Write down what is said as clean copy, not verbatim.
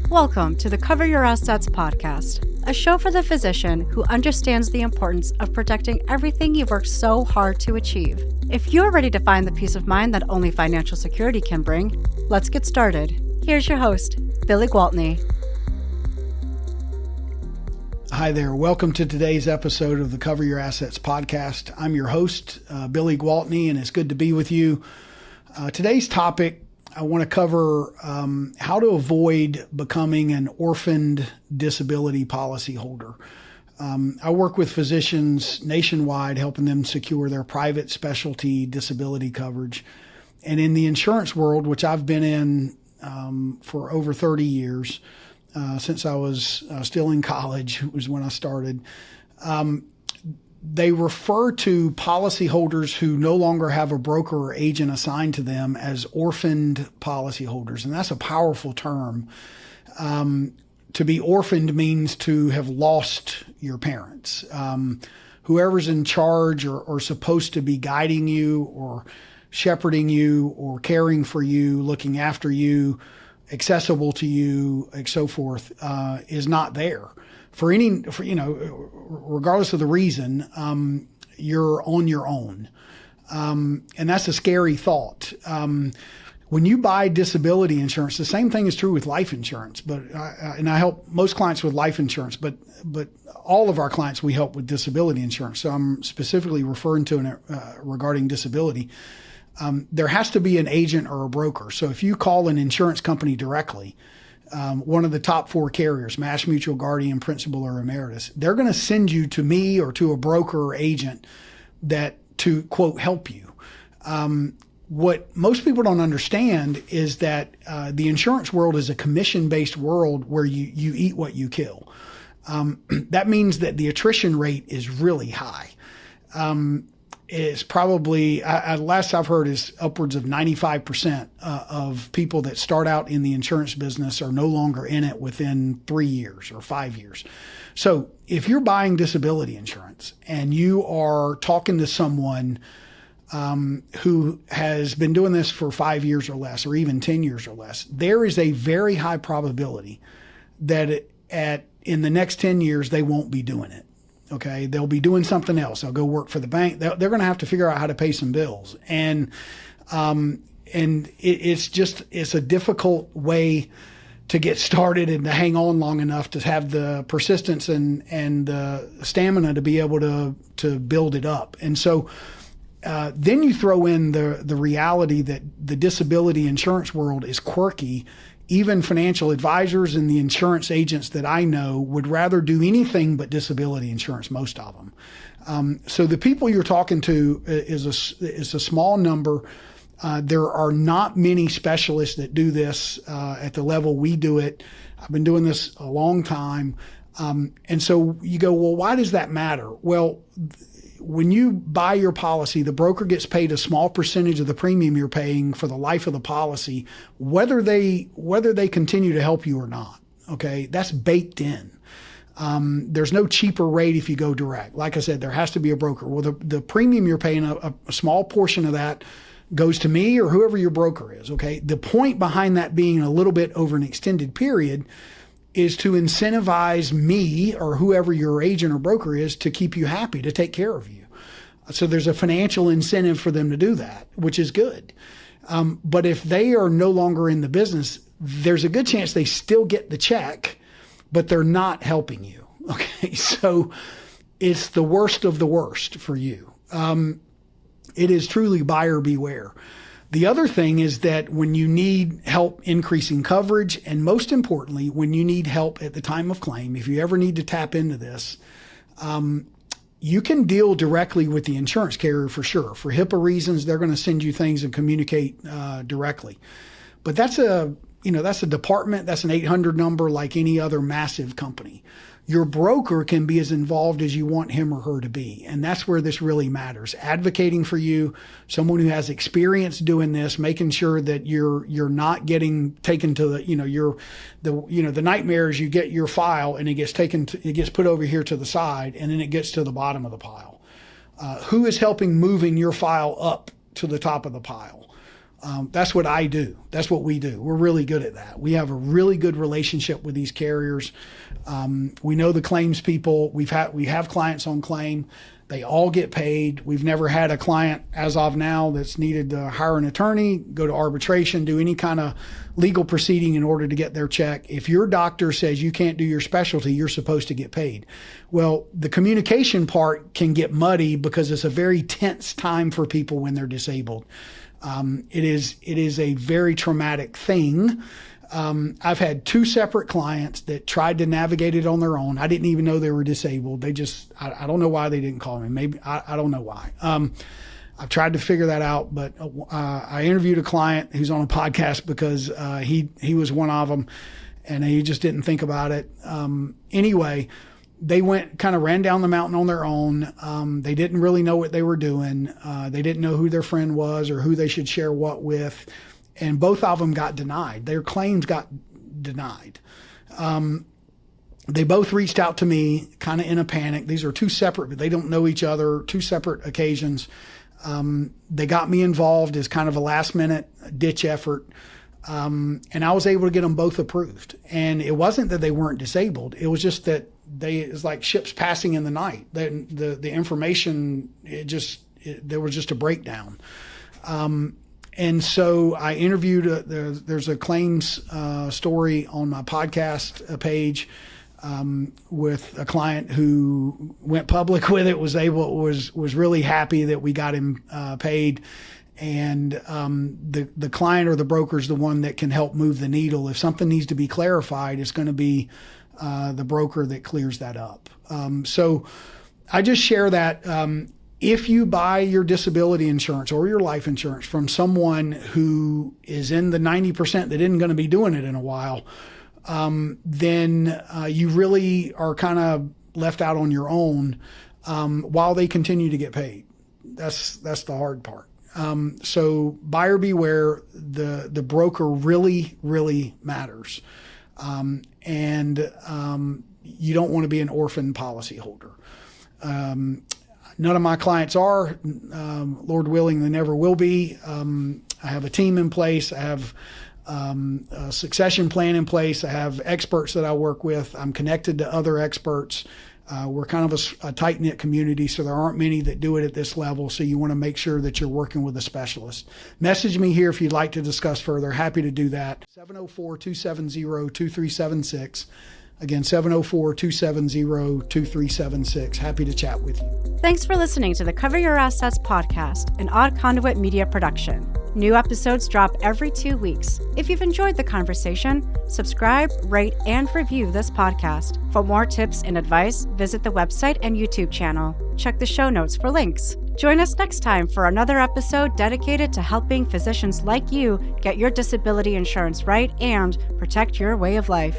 Welcome to the Cover Your Assets podcast, a show for the physician who understands the importance of protecting everything you've worked so hard to achieve. If you're ready to find the peace of mind that only financial security can bring, let's get started. Here's your host, Billy Gwaltney. Hi there. Welcome to today's episode of the Cover Your Assets podcast. I'm your host, Billy Gwaltney, and it's good to be with you. Today's topic, I want to cover how to avoid becoming an orphaned disability policyholder. I work with physicians nationwide, helping them secure their private specialty disability coverage. And in the insurance world, which I've been in for over 30 years, since I was still in college, was when I started, they refer to policyholders who no longer have a broker or agent assigned to them as orphaned policyholders. And that's a powerful term. To be orphaned means to have lost your parents. Whoever's in charge or supposed to be guiding you or shepherding you or caring for you, looking after you, accessible to you, and so forth, is not there. Regardless of the reason, you're on your own. And that's a scary thought. When you buy disability insurance, the same thing is true with life insurance, and I help most clients with life insurance, but all of our clients we help with disability insurance. So I'm specifically referring to it regarding disability. There has to be an agent or a broker. So if you call an insurance company directly, one of the top four carriers, Mass Mutual, Guardian, Principal, or Emeritus, they're going to send you to me or to a broker or agent to quote, help you. What most people don't understand is that the insurance world is a commission-based world where you eat what you kill. That means that the attrition rate is really high. Is probably, last I've heard, is upwards of 95% of people that start out in the insurance business are no longer in it within 3 years or 5 years. So if you're buying disability insurance and you are talking to someone who has been doing this for 5 years or less, or even 10 years or less, there is a very high probability that in the next 10 years, they won't be doing it. Okay, they'll be doing something else. They'll go work for the bank. They're going to have to figure out how to pay some bills, and it's a difficult way to get started and to hang on long enough to have the persistence and the stamina to be able to build it up. And so then you throw in the reality that the disability insurance world is quirky. Even financial advisors and the insurance agents that I know would rather do anything but disability insurance, most of them. So the people you're talking to is a small number. There are not many specialists that do this at the level we do it. I've been doing this a long time. And so you go, well, why does that matter? Well, when you buy your policy, the broker gets paid a small percentage of the premium you're paying for the life of the policy, whether they continue to help you or not. Okay, that's baked in. There's no cheaper rate if you go direct. Like I said, there has to be a broker. Well, the premium you're paying, a small portion of that goes to me or whoever your broker is. Okay, the point behind that being a little bit over an extended period is to incentivize me or whoever your agent or broker is to keep you happy, to take care of you. So there's a financial incentive for them to do that, which is good. But if they are no longer in the business, there's a good chance they still get the check, but they're not helping you. Okay, so it's the worst of the worst for you. It is truly buyer beware. The other thing is that when you need help increasing coverage, and most importantly, when you need help at the time of claim, if you ever need to tap into this, you can deal directly with the insurance carrier for sure. For HIPAA reasons, they're going to send you things and communicate directly. But that's a department, that's an 800 number like any other massive company. Your broker can be as involved as you want him or her to be. And that's where this really matters. Advocating for you, someone who has experience doing this, making sure that you're not getting taken to the nightmares. You get your file and it gets put over here to the side, and then it gets to the bottom of the pile. Who is helping moving your file up to the top of the pile? That's what I do. That's what we do. We're really good at that. We have a really good relationship with these carriers. We know the claims people. We have clients on claim. They all get paid. We've never had a client as of now that's needed to hire an attorney, go to arbitration, do any kind of legal proceeding in order to get their check. If your doctor says you can't do your specialty, you're supposed to get paid. Well, the communication part can get muddy because it's a very tense time for people when they're disabled. It is a very traumatic thing. I've had 2 separate clients that tried to navigate it on their own. I didn't even know they were disabled. They just, I don't know why they didn't call me. Maybe, I don't know why. I've tried to figure that out, but I interviewed a client who's on a podcast because he was one of them, and he just didn't think about it. Anyway, they ran down the mountain on their own. They didn't really know what they were doing. They didn't know who their friend was or who they should share what with. And both of them got denied. Their claims got denied. They both reached out to me kind of in a panic. These are 2 separate, but they don't know each other, 2 separate occasions. They got me involved as kind of a last minute ditch effort. And I was able to get them both approved. And it wasn't that they weren't disabled. It was just that it's like ships passing in the night. The information, there was just a breakdown. And so I interviewed, there's a claims story on my podcast page with a client who went public with it, was really happy that we got him paid. And the client or the broker is the one that can help move the needle. If something needs to be clarified, it's going to be the broker that clears that up. So I just share that if you buy your disability insurance or your life insurance from someone who is in the 90% that isn't going to be doing it in a while, then you really are kind of left out on your own while they continue to get paid. That's the hard part. So buyer beware. The broker really, really matters. And you don't want to be an orphaned policyholder. None of my clients are. Lord willing, they never will be. I have a team in place. I have a succession plan in place. I have experts that I work with. I'm connected to other experts. We're kind of a tight-knit community, so there aren't many that do it at this level, so you want to make sure that you're working with a specialist. Message me here if you'd like to discuss further. Happy to do that. 704-270-2376. Again, 704-270-2376. Happy to chat with you. Thanks for listening to the Cover Your Assets podcast, an Odd Conduit media production. New episodes drop every 2 weeks. If you've enjoyed the conversation, subscribe, rate, and review this podcast. For more tips and advice, visit the website and YouTube channel. Check the show notes for links. Join us next time for another episode dedicated to helping physicians like you get your disability insurance right and protect your way of life.